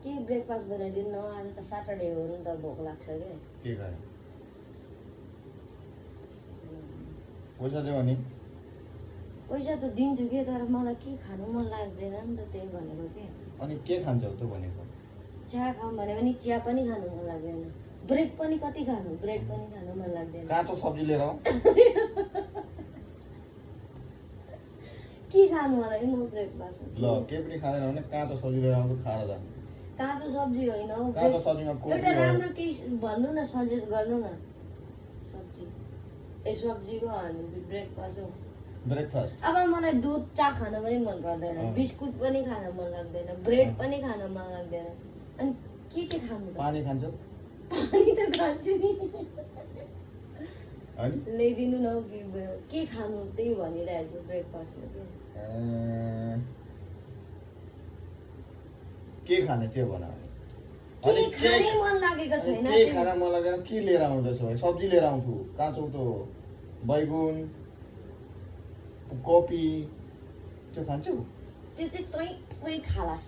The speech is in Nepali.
के ब्रेकफास्ट बनाइदिनु न आज त सटरडे हो नि त भोक लाग्छ के खाने पैसा दियो अनि पैसा त दिन्छु के तर मलाई के खानु मन लाग्दैन नि त त्यही भनेको के अनि के खान्छौ त भनेको चिया खाऊँ भने पनि चिया पनि खानु मन लाग्दैन ब्रेड पनि कति खानु ब्रेड पनि खानु मन लाग्दैन काँचो सब्जी लिएर आऊ के खानु मलाई म ब्रेकफास्ट ल के पनि खाँदैन भने काँचो सब्जी लिएर आउँछु खाएर जानु काँचो सब्जी होइन हौ काँचो सब्जीमा कोपी एउटा भयो राम्रो केही भन्नु न सजेस्ट गर्नु न सब्जी ए सब्जी पो हाल्नु ब्रेकफास्ट हो ब्रेकफास्ट अब मलाई दुध चा खान पनि मन पर्दैन बिस्कुट पनि खान मन लाग्दैन ब्रेड पनि खान मन लाग्दैन अनि के चाहिँ खानु त पानी खान्छ पानी त खान्छु नि अनि ल्याइदिनु न के खानु त्यही भनिरहेको छु ब्रेकफास्टमा के खाने त्यो भन अनि खानै मन लागेको छैन के खान मन लाग्दैन के लिएर आउँदैछु भाइ सब्जी लिएर आउँछु काँचो त बैगुन कोपी त्यो खान्छौ त्यो चाहिँ तै खालास